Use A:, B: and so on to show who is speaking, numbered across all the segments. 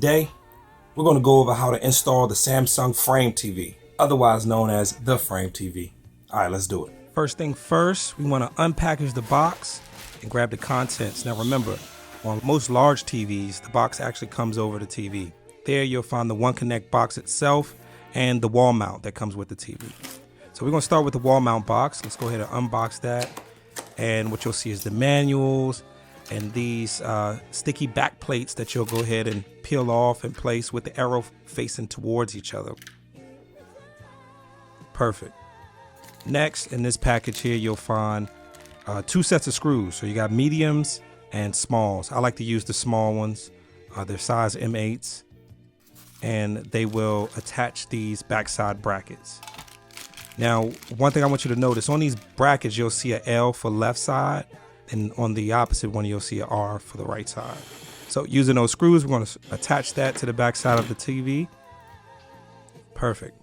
A: Today, we're going to go over how to install the Samsung Frame TV, otherwise known as the Frame TV. All right, let's do it. First thing first, we want to unpackage the box and grab the contents. Now remember, on most large TVs, the box actually comes over the TV. There you'll find the One Connect box itself and the wall mount that comes with the TV. So we're going to start with the wall mount box. Let's go ahead and unbox that. And what you'll see is the manuals and these sticky back plates that you'll go ahead and peel off and place with the arrow facing towards each other. Perfect. Next, in this package here, you'll find 2 sets of screws. So you got mediums and smalls. I like to use the small ones. They're size M8s, and they will attach these backside brackets. Now, one thing I want you to notice, on these brackets, you'll see an L for left side, and on the opposite one, you'll see an R for the right side. So using those screws, we're going to attach that to the back side of the TV. Perfect.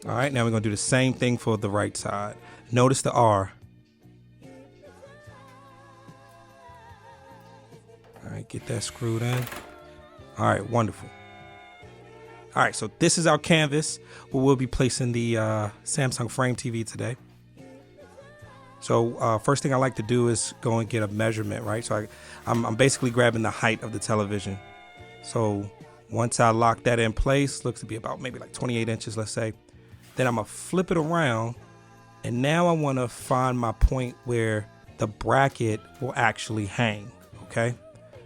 A: All right, now we're going to do the same thing for the right side. Notice the R. All right, get that screwed in. All right, wonderful. All right, so this is our canvas where we'll be placing the Samsung Frame TV today. So first thing I like to do is go and get a measurement, right? So I'm basically grabbing the height of the television. So once I lock that in place, looks to be about maybe like 28 inches, let's say. Then I'm gonna flip it around, and now I wanna find my point where the bracket will actually hang, okay?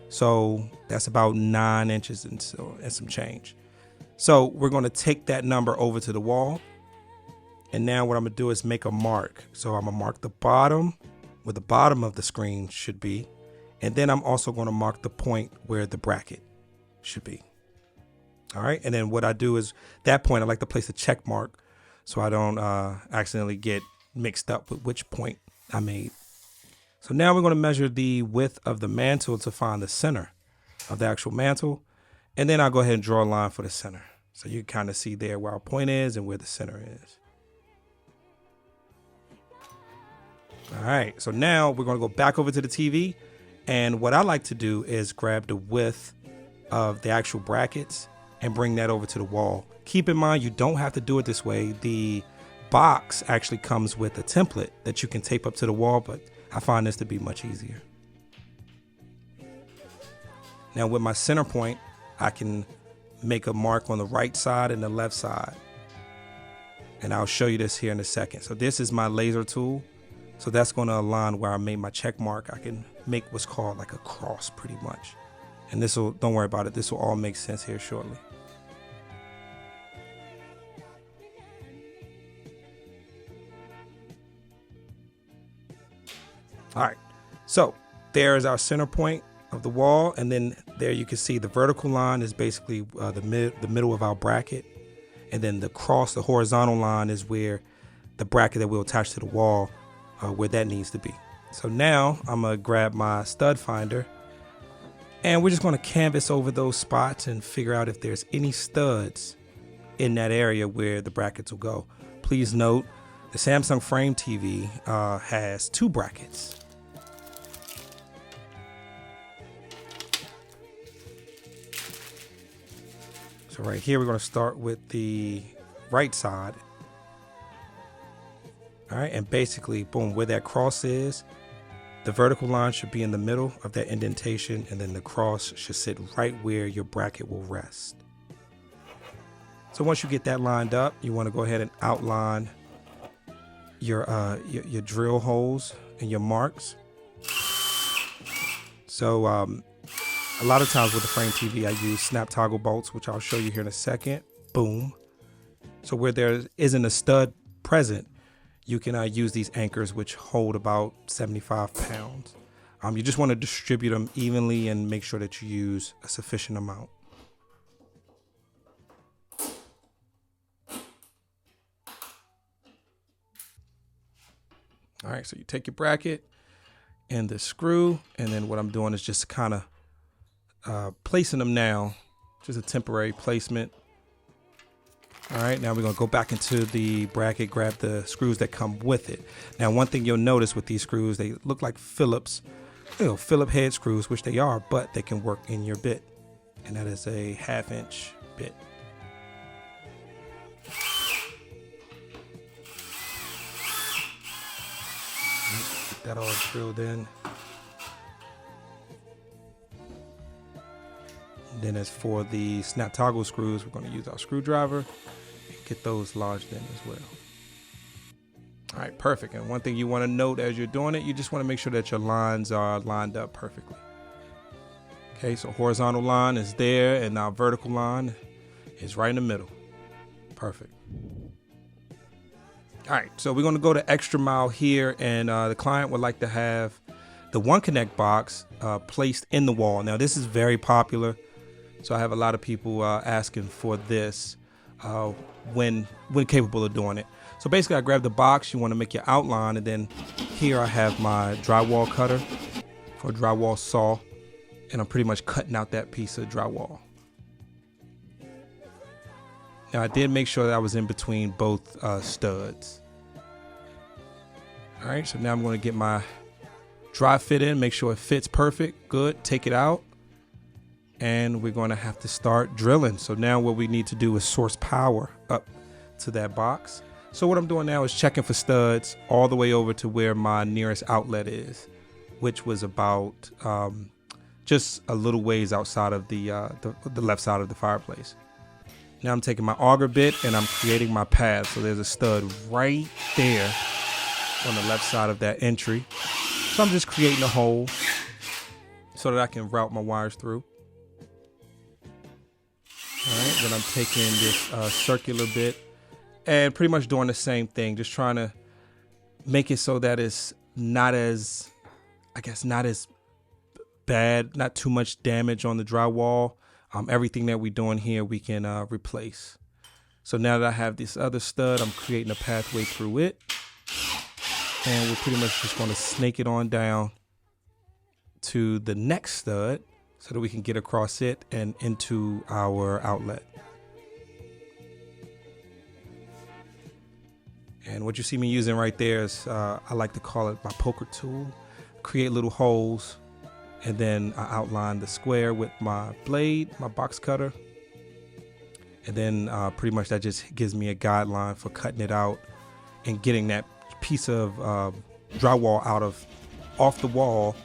A: So that's about 9 inches and some change. So we're going to take that number over to the wall. And now what I'm going to do is make a mark. So I'm going to mark the bottom where the bottom of the screen should be. And then I'm also going to mark the point where the bracket should be. All right. And then what I do is that point, I like to place a check mark so I don't accidentally get mixed up with which point I made. So now we're going to measure the width of the mantle to find the center of the actual mantle. And then I'll go ahead and draw a line for the center. So you can kind of see there where our point is and where the center is. All right, so now we're gonna go back over to the TV. And what I like to do is grab the width of the actual brackets and bring that over to the wall. Keep in mind, you don't have to do it this way. The box actually comes with a template that you can tape up to the wall, but I find this to be much easier. Now with my center point, I can make a mark on the right side and the left side. And I'll show you this here in a second. So this is my laser tool. So that's going to align where I made my check mark. I can make what's called like a cross pretty much. And this will, don't worry about it, this will all make sense here shortly. All right, so there is our center point of the wall, and then there you can see the vertical line is basically the middle of our bracket, and then the horizontal line is where the bracket that we'll attach to the wall, where that needs to be. So now I'm gonna grab my stud finder, and we're just gonna canvas over those spots and figure out if there's any studs in that area where the brackets will go. Please note, the Samsung Frame TV has 2 brackets. So right here, we're going to start with the right side. All right, and basically, boom, where that cross is, the vertical line should be in the middle of that indentation, and then the cross should sit right where your bracket will rest. So once you get that lined up, you want to go ahead and outline your drill holes and your marks. So a lot of times with the Frame TV, I use snap toggle bolts, which I'll show you here in a second. Boom. So where there isn't a stud present, you can use these anchors, which hold about 75 pounds. You just want to distribute them evenly and make sure that you use a sufficient amount. All right, so you take your bracket and the screw, and then what I'm doing is just kind of placing them now, just a temporary placement. All right, now we're gonna go back into the bracket, grab the screws that come with it. Now, one thing you'll notice with these screws, they look like Phillips, Phillip head screws, which they are, but they can work in your bit. And that is a 1/2 inch bit. Get that all drilled in. And then as for the snap toggle screws, we're going to use our screwdriver and get those lodged in as well. All right, perfect. And one thing you want to note as you're doing it, you just want to make sure that your lines are lined up perfectly. Okay, so horizontal line is there and our vertical line is right in the middle. Perfect. All right, so we're going to go the extra mile here, and the client would like to have the One Connect box placed in the wall. Now, this is very popular, so I have a lot of people asking for this when capable of doing it. So basically, I grab the box. You want to make your outline, and then here I have my drywall cutter or drywall saw, and I'm pretty much cutting out that piece of drywall. Now, I did make sure that I was in between both studs. All right, so now I'm going to get my dry fit in, make sure it fits perfect. Good, take it out. And we're going to have to start drilling. So now what we need to do is source power up to that box. So what I'm doing now is checking for studs all the way over to where my nearest outlet is, which was about just a little ways outside of the left side of the fireplace. Now I'm taking my auger bit and I'm creating my path. So there's a stud right there on the left side of that entry. So I'm just creating a hole so that I can route my wires through. All right, then I'm taking this circular bit and pretty much doing the same thing, just trying to make it so that it's not as, not as bad, not too much damage on the drywall. Everything that we're doing here, we can replace. So now that I have this other stud, I'm creating a pathway through it. And we're pretty much just going to snake it on down to the next stud so that we can get across it and into our outlet. And what you see me using right there is, I like to call it my poker tool. Create little holes, and then I outline the square with my blade, my box cutter. And then pretty much that just gives me a guideline for cutting it out and getting that piece of drywall off the wall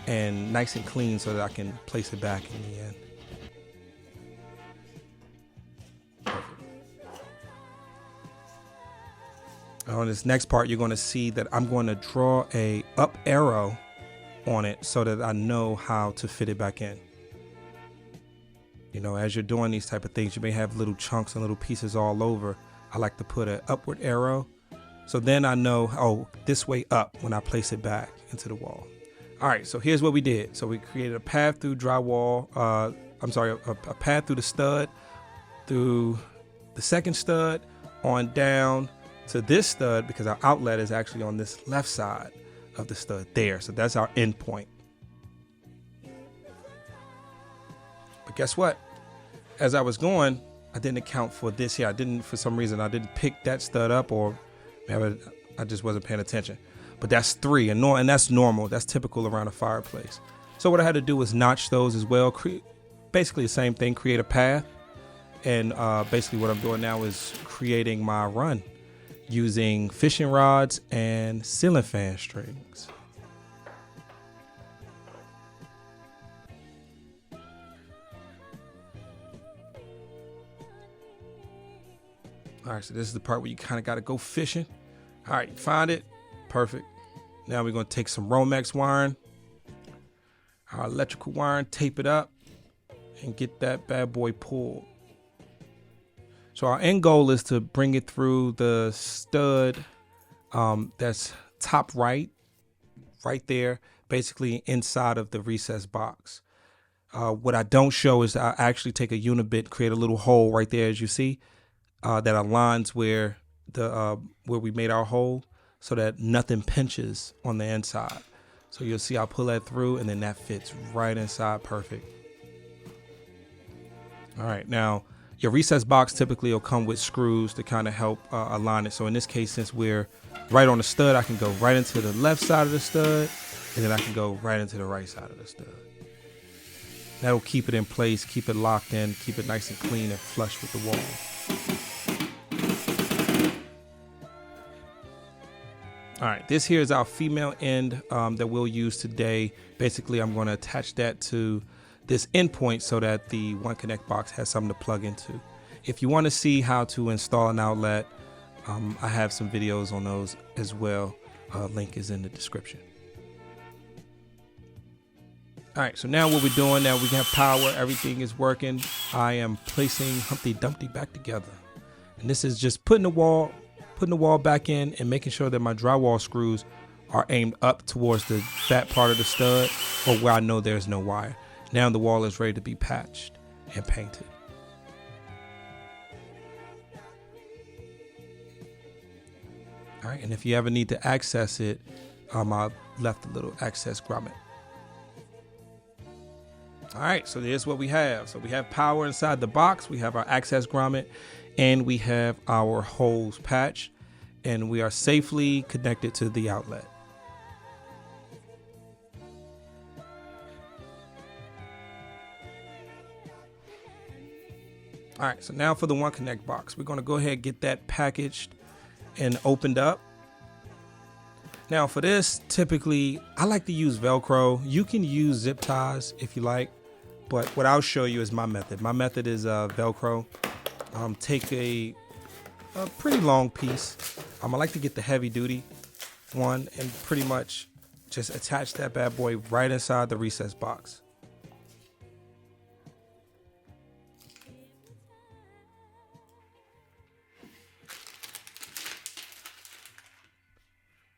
A: and nice and clean so that I can place it back in the end. On this next part, you're going to see that I'm going to draw a up arrow on it so that I know how to fit it back in. You know, as you're doing these type of things, you may have little chunks and little pieces all over. I like to put an upward arrow. So then I know, oh, this way up when I place it back into the wall. All right, so here's what we did. So we created a path through drywall. A path through the stud, through the second stud, on down to this stud, because our outlet is actually on this left side of the stud there. So that's our end point. But guess what? As I was going, I didn't account for this here. For some reason, I didn't pick that stud up, or maybe I just wasn't paying attention. But that's 3, and that's normal. That's typical around a fireplace. So what I had to do was notch those as well. Basically the same thing, create a path. And basically what I'm doing now is creating my run using fishing rods and ceiling fan strings. All right, so this is the part where you kind of got to go fishing. All right, find it. Perfect. Now we're going to take some Romex wiring, our electrical wiring, tape it up, and get that bad boy pulled. So our end goal is to bring it through the stud that's top right there, basically inside of the recessed box. What I don't show is I actually take a unibit, create a little hole right there, as you see, that aligns where we made our hole, so that nothing pinches on the inside. So you'll see I'll pull that through, and then that fits right inside perfect. All right, now your recessed box typically will come with screws to kind of help align it. So in this case, since we're right on the stud, I can go right into the left side of the stud and then I can go right into the right side of the stud. That'll keep it in place, keep it locked in, keep it nice and clean and flush with the wall. All right, this here is our female end that we'll use today. Basically, I'm going to attach that to this endpoint so that the One Connect box has something to plug into. If you want to see how to install an outlet, I have some videos on those as well. Link is in the description. All right, so now what we're doing, now we have power, everything is working. I am placing Humpty Dumpty back together. And this is just putting the wall back in and making sure that my drywall screws are aimed up towards the fat part of the stud or where I know there's no wire. Now the wall is ready to be patched and painted. All right, and if you ever need to access it, I left a little access grommet. All right, so here's what we have. So we have power inside the box, we have our access grommet, and we have our hose patch, and we are safely connected to the outlet. All right, so now for the One Connect box, we're going to go ahead and get that packaged and opened up. Now for this, typically I like to use Velcro. You can use zip ties if you like, but what I'll show you is my method. My method is Velcro. Take a pretty long piece. I like to get the heavy duty one and pretty much just attach that bad boy right inside the recess box.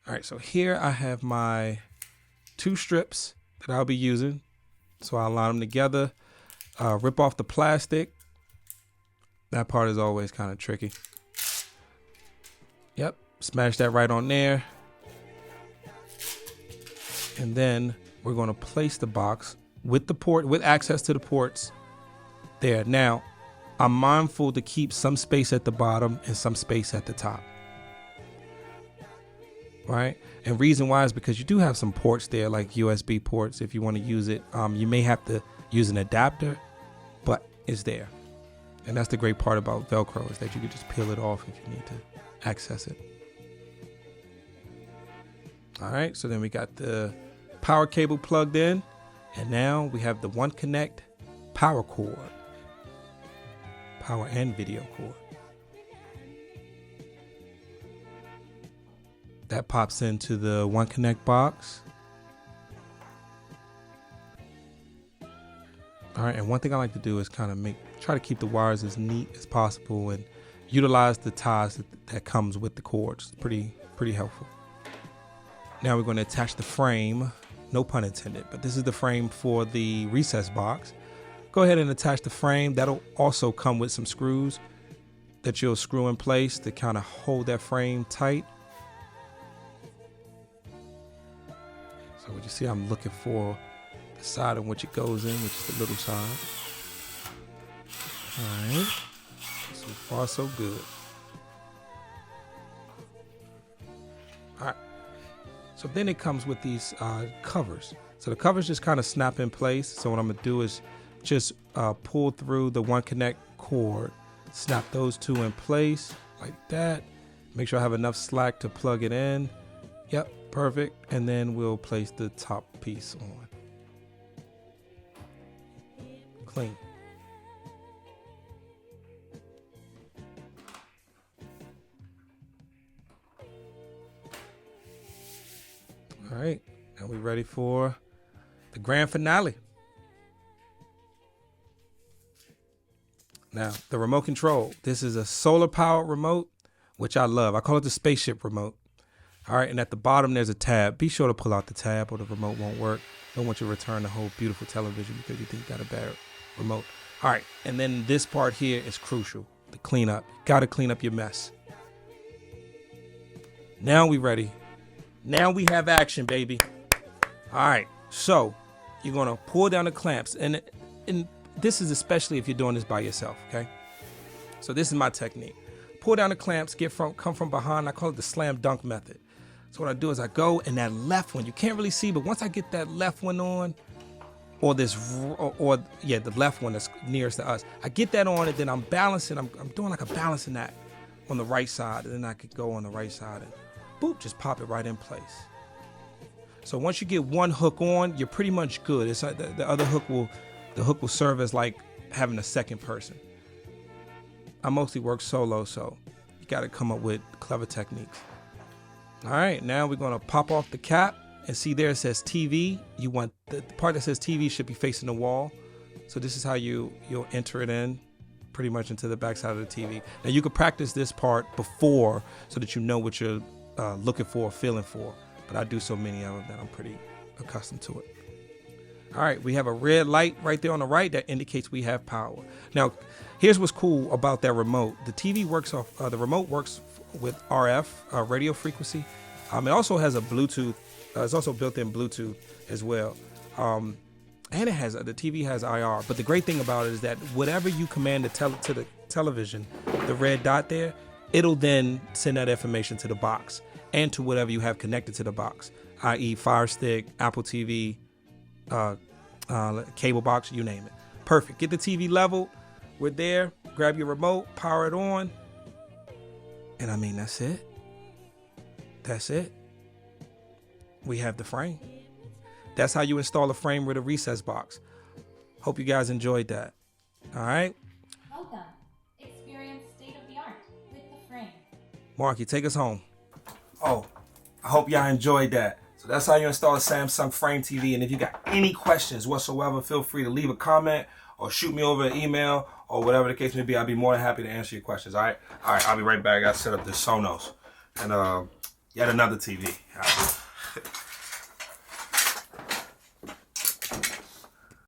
A: All right, so here I have my 2 strips that I'll be using. So I'll line them together, rip off the plastic. That part is always kind of tricky. Yep, smash that right on there. And then we're going to place the box with the port, with access to the ports there. Now, I'm mindful to keep some space at the bottom and some space at the top. Right, and reason why is because you do have some ports there, like USB ports. If you want to use it, you may have to use an adapter, but it's there. And that's the great part about Velcro, is that you can just peel it off if you need to access it. All right, so then we got the power cable plugged in, and now we have the One Connect power cord, power and video cord. That pops into the One Connect box. All right, and one thing I like to do is kind of try to keep the wires as neat as possible and utilize the ties that comes with the cords. Pretty helpful. Now we're going to attach the frame, no pun intended, but this is the frame for the recess box. Go ahead and attach the frame. That'll also come with some screws that you'll screw in place to kind of hold that frame tight. So what you see, I'm looking for the side in which it goes in, which is the little side. All right, so far so good. All right, so then it comes with these covers. So the covers just kind of snap in place. So what I'm gonna do is just pull through the One Connect cord, snap those 2 in place like that. Make sure I have enough slack to plug it in. Yep. Perfect, and then we'll place the top piece on. Clean. All right, now we're ready for the grand finale. Now, the remote control. This is a solar powered remote, which I love. I call it the spaceship remote. All right, and at the bottom, there's a tab. Be sure to pull out the tab or the remote won't work. Don't want you to return the whole beautiful television because you think you got a bad remote. All right, and then this part here is crucial, the cleanup. Got to clean up your mess. Now we ready. Now we have action, baby. All right, so you're going to pull down the clamps. And this is especially if you're doing this by yourself, okay? So this is my technique. Pull down the clamps, come from behind. I call it the slam dunk method. So what I do is I go in that left one. You can't really see, but once I get that left one on, or the left one that's nearest to us, I get that on, and then I'm balancing. I'm doing like a balancing act on the right side, and then I could go on the right side and boop, just pop it right in place. So once you get one hook on, you're pretty much good. It's like the other hook will serve as like having a second person. I mostly work solo, so you got to come up with clever techniques. All right, now we're gonna pop off the cap, and see there it says TV. You want the part that says TV should be facing the wall. So this is how you'll enter it in, pretty much into the backside of the TV. Now you can practice this part before so that you know what you're looking for or feeling for. But I do so many of them that I'm pretty accustomed to it. All right, we have a red light right there on the right that indicates we have power. Now, here's what's cool about that remote. The TV works off, the remote works with RF, radio frequency. It also has a Bluetooth. It's also built in Bluetooth as well. And it has, the TV has IR. But the great thing about it is that whatever you command to the television, the red dot there, it'll then send that information to the box and to whatever you have connected to the box, i.e. Fire Stick, Apple TV, cable box, you name it. Perfect. Get the TV leveled. We're there. Grab your remote, power it on. And I mean, that's it. That's it. We have the frame. That's how you install a frame with a recess box. Hope you guys enjoyed that. All right.
B: Welcome. Experience state of the art with the frame.
A: Marky, take us home. Oh, I hope y'all enjoyed that. So that's how you install a Samsung Frame TV. And if you got any questions whatsoever, feel free to leave a comment or shoot me over an email or whatever the case may be. I'll be more than happy to answer your questions. All right. All right. I'll be right back. I got to set up this Sonos and yet another TV.